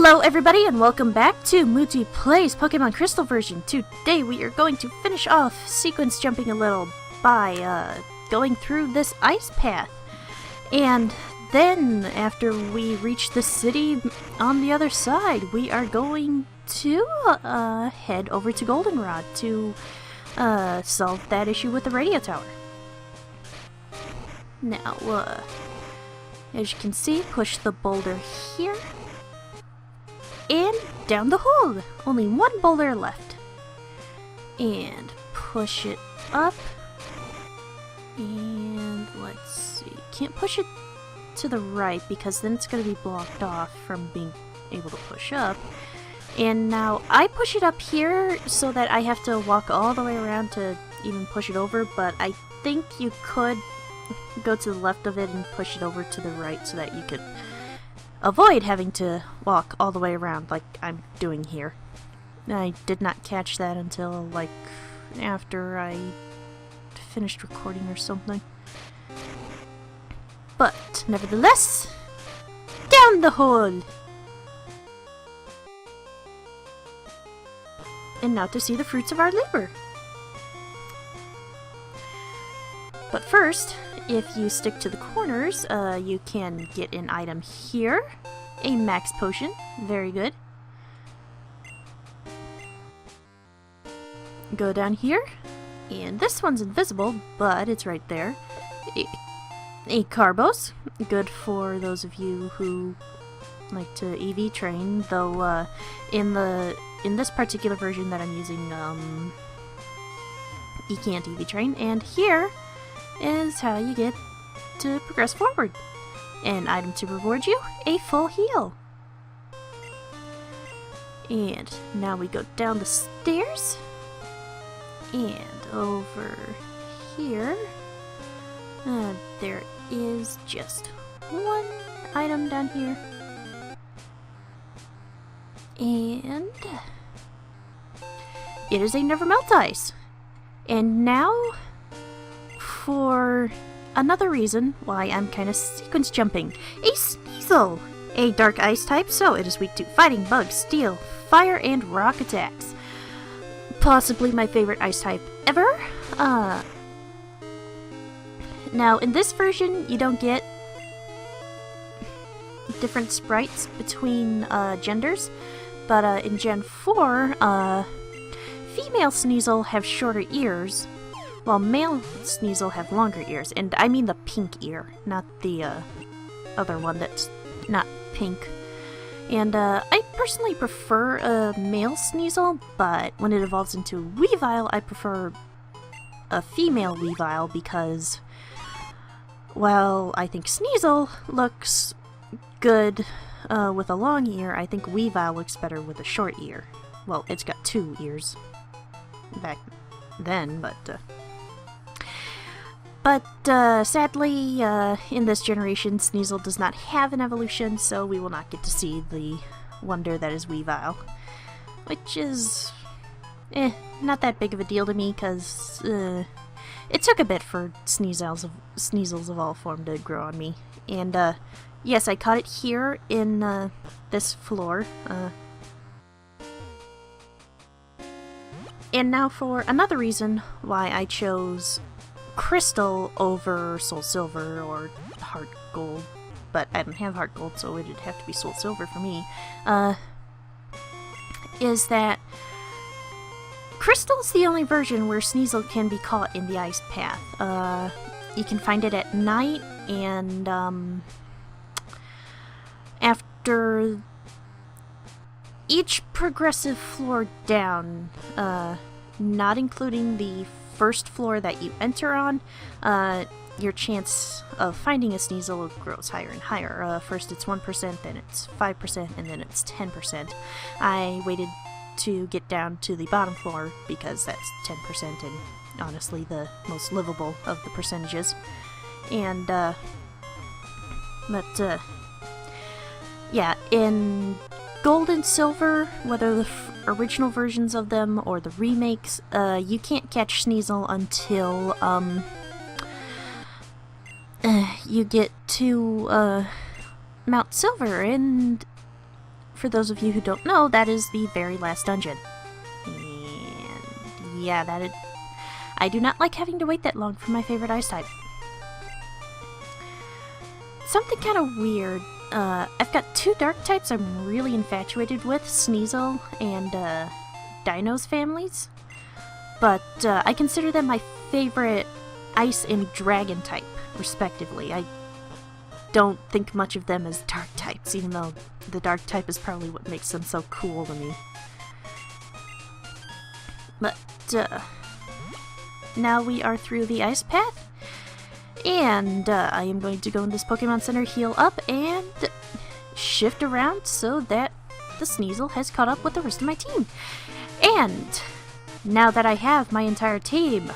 Hello everybody and welcome back to Mutti Plays Pokemon Crystal version. Today we are going to finish off sequence jumping a little by going through this ice path. And then after we reach the city on the other side, we are going to head over to Goldenrod to solve that issue with the radio tower. Now, as you can see, push the boulder here. And down the hole! Only one boulder left. And push it up. And let's see. Can't push it to the right because then it's going to be blocked off from being able to push up. And now I push it up here so that I have to walk all the way around to even push it over. But I think you could go to the left of it and push it over to the right so that you could avoid having to walk all the way around like I'm doing here. I did not catch that until like after I finished recording or something. But nevertheless, down the hole! And now to see the fruits of our labor. But first, if you stick to the corners, you can get an item here. A max potion. Very good. Go down here. And this one's invisible, but it's right there. A Carbos. Good for those of you who like to EV train, though in this particular version that I'm using, you can't EV train. And here is how you get to progress forward. An item to reward you, a full heal. And now we go down the stairs and over here. There is just one item down here. And it is a Never Melt Ice. And now for another reason why I'm kind of sequence jumping. A Sneasel! A dark ice type, so it is weak to fighting, bugs, steel, fire, and rock attacks. Possibly my favorite ice type ever. Now, in this version, you don't get different sprites between genders, but in Gen 4, female Sneasel have shorter ears, while male Sneasel have longer ears. And I mean the pink ear, not the other one that's not pink. And I personally prefer a male Sneasel, but when it evolves into Weavile, I prefer a female Weavile because, while I think Sneasel looks good with a long ear, I think Weavile looks better with a short ear. Well, it's got 2 ears back then, but sadly, in this generation, Sneasel does not have an evolution, so we will not get to see the wonder that is Weavile. Which is, not that big of a deal to me, because it took a bit for Sneasels of all form to grow on me. And, yes, I caught it here in this floor. And now for another reason why I chose Crystal over Soul Silver or Heart Gold, but I don't have Heart Gold, so it'd have to be Soul Silver for me, is that Crystal's the only version where Sneasel can be caught in the ice path. You can find it at night, and after each progressive floor down, not including the first floor that you enter on, your chance of finding a Sneasel grows higher and higher. First it's 1%, then it's 5%, and then it's 10%. I waited to get down to the bottom floor because that's 10% and honestly the most livable of the percentages. And, yeah, in Gold and Silver, whether the original versions of them or the remakes, you can't catch Sneasel until you get to Mount Silver, and for those of you who don't know, that is the very last dungeon. And yeah, I do not like having to wait that long for my favorite ice type. Something kind of weird. I've got 2 dark types I'm really infatuated with, Sneasel and Dino's families. But I consider them my favorite ice and dragon type, respectively. I don't think much of them as dark types, even though the dark type is probably what makes them so cool to me. But now we are through the ice path, and I am going to go in this Pokemon Center, heal up, and shift around so that the Sneasel has caught up with the rest of my team. And now that I have my entire team,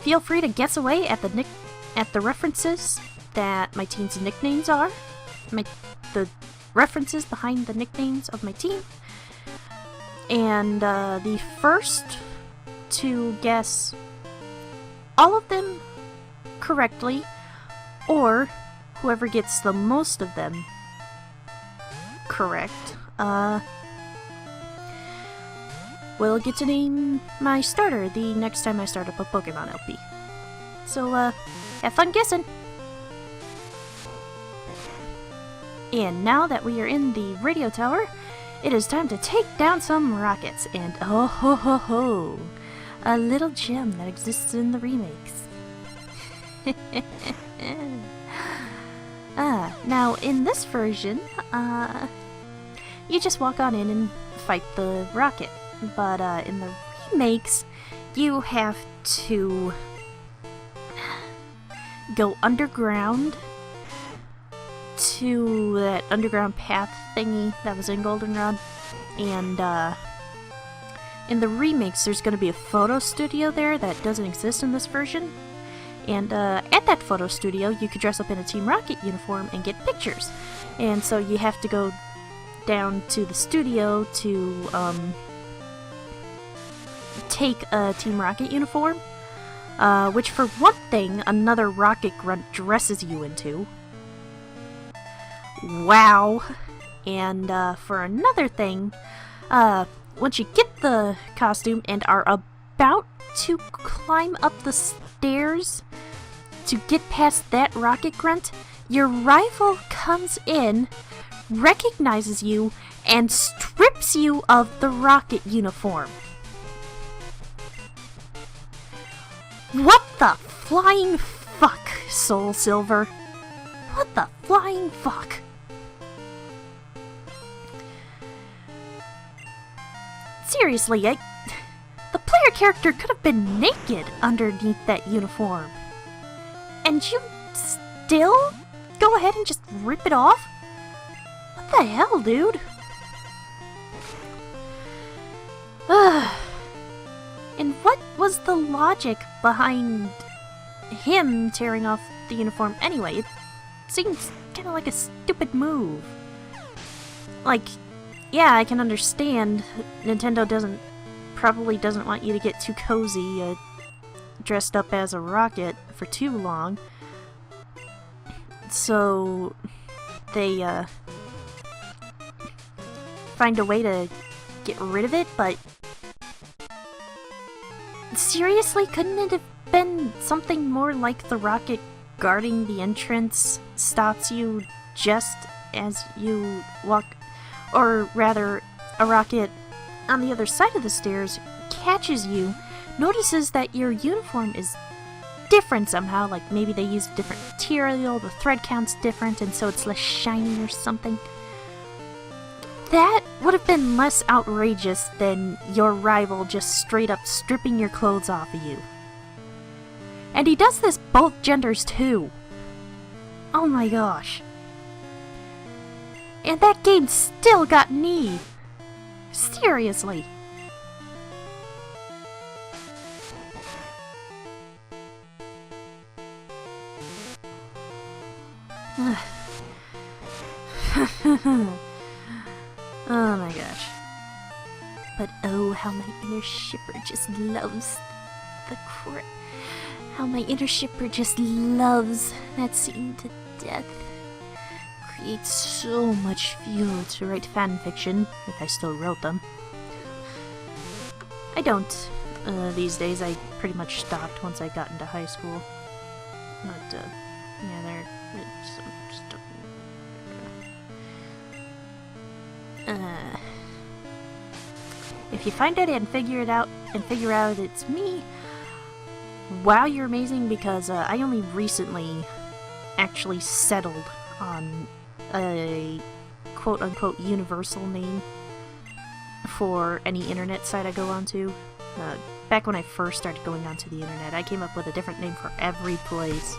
feel free to guess away at the references that my team's nicknames are, the references behind the nicknames of my team, and the first to guess all of them correctly, or whoever gets the most of them correct, will get to name my starter the next time I start up a Pokemon LP. So, have fun guessing! And now that we are in the radio tower, it is time to take down some rockets, and oh ho ho ho! A little gem that exists in the remakes. Now in this version, you just walk on in and fight the rocket. But in the remakes, you have to go underground to that underground path thingy that was in Goldenrod. And in the remakes, there's going to be a photo studio there that doesn't exist in this version. And at that photo studio, you could dress up in a Team Rocket uniform and get pictures. And so you have to go down to the studio to take a Team Rocket uniform, which for one thing, another Rocket Grunt dresses you into. Wow! And for another thing, once you get the costume and are about to climb up the stairs to get past that Rocket Grunt, your rival comes in, recognizes you, and strips you of the Rocket uniform. What the flying fuck, Soul Silver? What the flying fuck? Seriously, the player character could have been naked underneath that uniform. And you still go ahead and just rip it off? What the hell, dude? And what was the logic behind him tearing off the uniform anyway? It seems kind of like a stupid move. Like, yeah, I can understand Nintendo probably doesn't want you to get too cozy dressed up as a rocket for too long. So they find a way to get rid of it, but seriously, couldn't it have been something more like the rocket guarding the entrance stops you just as you walk, or rather, a rocket on the other side of the stairs catches you, notices that your uniform is different somehow, like maybe they used different material, the thread count's different, and so it's less shiny or something. That would have been less outrageous than your rival just straight up stripping your clothes off of you. And he does this both genders too. Oh my gosh. And that game still got me. Seriously. Oh my gosh. But oh, how my inner shipper just loves how my inner shipper just loves that scene to death. create so much fuel to write fan fiction, if I still wrote them. I don't. These days, I pretty much stopped once I got into high school. But, yeah, if you find it and figure out it's me, wow, you're amazing, because I only recently actually settled on a quote-unquote universal name for any internet site I go onto. Back when I first started going onto the internet, I came up with a different name for every place.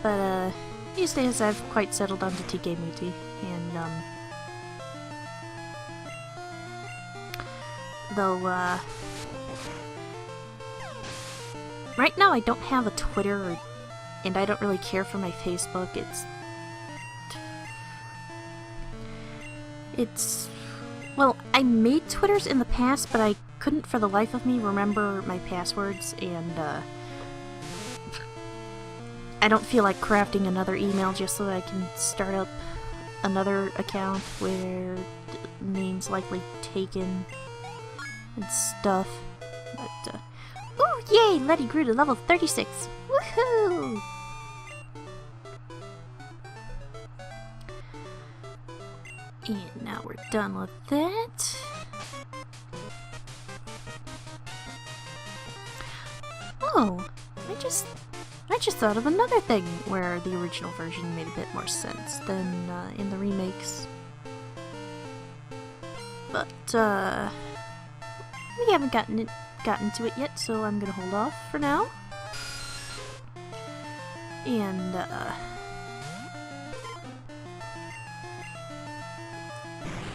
But, these days I've quite settled onto TK Mutti, and, though, right now I don't have a Twitter, and I don't really care for my Facebook. Well, I made Twitters in the past, but I couldn't for the life of me remember my passwords, and, I don't feel like crafting another email just so that I can start up another account where name's likely taken and stuff. But, ooh, yay! Letty grew to level 36! Woohoo! And now we're done with that. Oh, I just thought of another thing where the original version made a bit more sense than in the remakes. But we haven't gotten to it yet, so I'm gonna hold off for now. And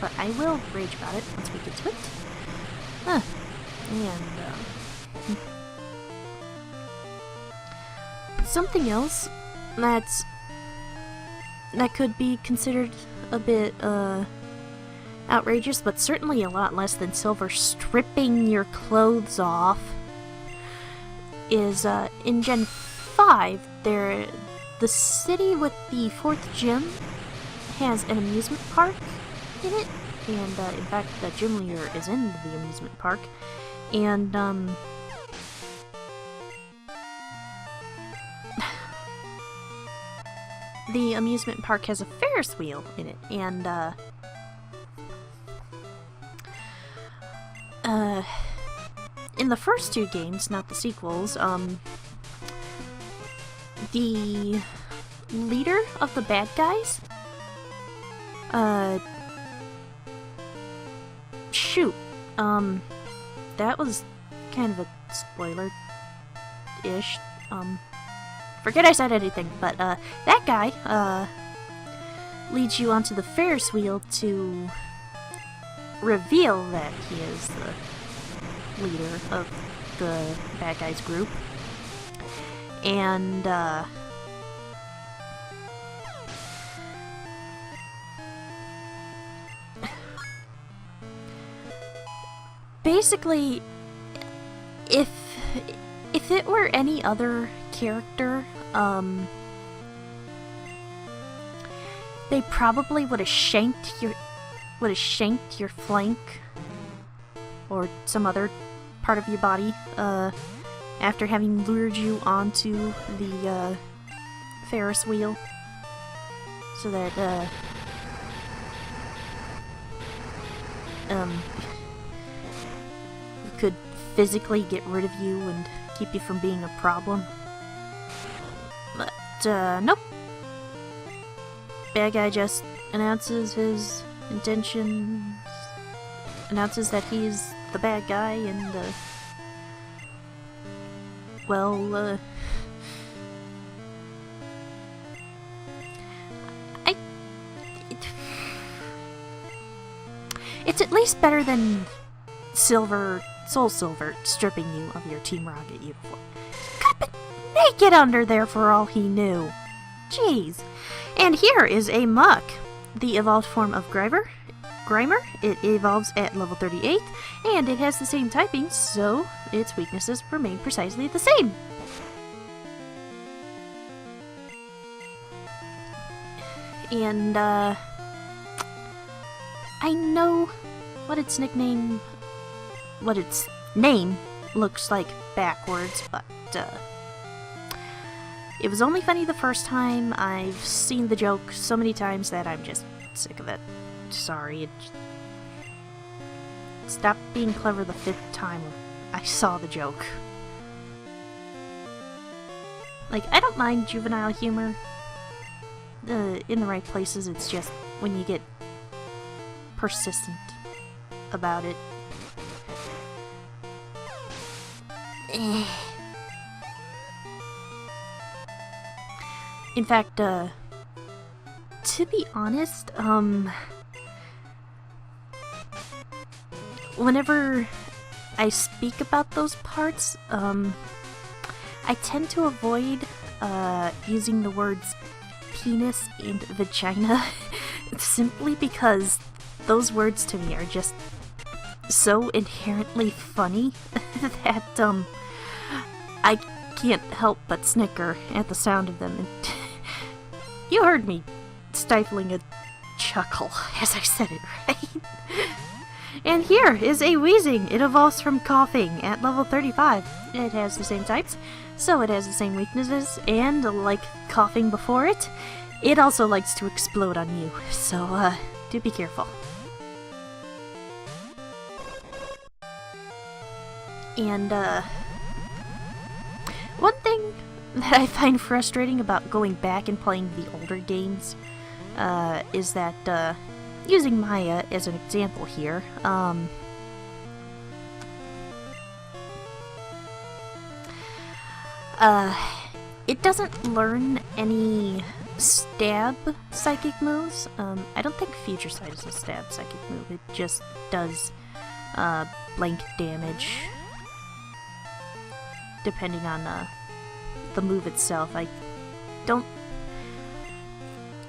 but I will rage about it once we get to it. Something else that could be considered a bit outrageous, but certainly a lot less than Silver stripping your clothes off, is in Gen 5, the city with the 4th gym has an amusement park in it, and in fact the gym leader is in the amusement park, and the amusement park has a Ferris wheel in it, and in the first 2 games, not the sequels, the leader of the bad guys, shoot, that was kind of a spoiler-ish, forget I said anything, but, that guy, leads you onto the Ferris wheel to reveal that he is the leader of the bad guys group. And, basically, if it were any other character, they probably would have shanked your flank or some other part of your body after having lured you onto the Ferris wheel, so that could physically get rid of you and keep you from being a problem. But, nope. Bad guy just announces his intentions, announces that he's the bad guy, and, well, it's at least better than Soul Silver stripping you of your Team Rocket uniform. Could be naked under there for all he knew. Jeez. And here is a Muck, the evolved form of Grimer. It evolves at level 38, and it has the same typing, so its weaknesses remain precisely the same. And, I know what its name looks like backwards, but, it was only funny the first time. I've seen the joke so many times that I'm just sick of it. Sorry. Stopped being clever the 5th time I saw the joke. Like, I don't mind juvenile humor in the right places. It's just when you get persistent about it. In fact, to be honest, whenever I speak about those parts, I tend to avoid using the words penis and vagina simply because those words to me are just so inherently funny that I can't help but snicker at the sound of them. And you heard me stifling a chuckle as I said it, right? And here is a wheezing. It evolves from coughing at level 35. It has the same types, so it has the same weaknesses, and like coughing before it, it also likes to explode on you, so do be careful. And one thing that I find frustrating about going back and playing the older games is that, using Maya as an example here, it doesn't learn any stab psychic moves. I don't think Future Sight is a stab psychic move. It just does blank damage depending on the move itself. I don't...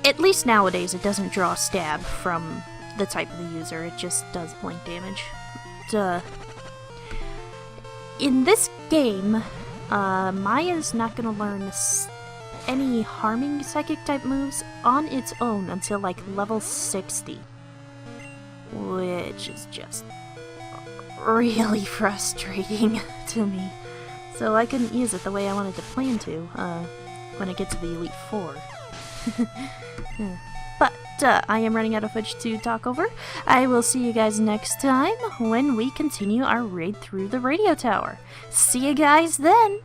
At least nowadays, it doesn't draw stab from the type of the user. It just does blank damage. In this game, Maya's not going to learn any harming psychic type moves on its own until like level 60. Which is just really frustrating to me. So I couldn't use it the way I wanted to plan to when I get to the Elite Four. But I am running out of footage to talk over. I will see you guys next time when we continue our raid through the radio tower. See you guys then!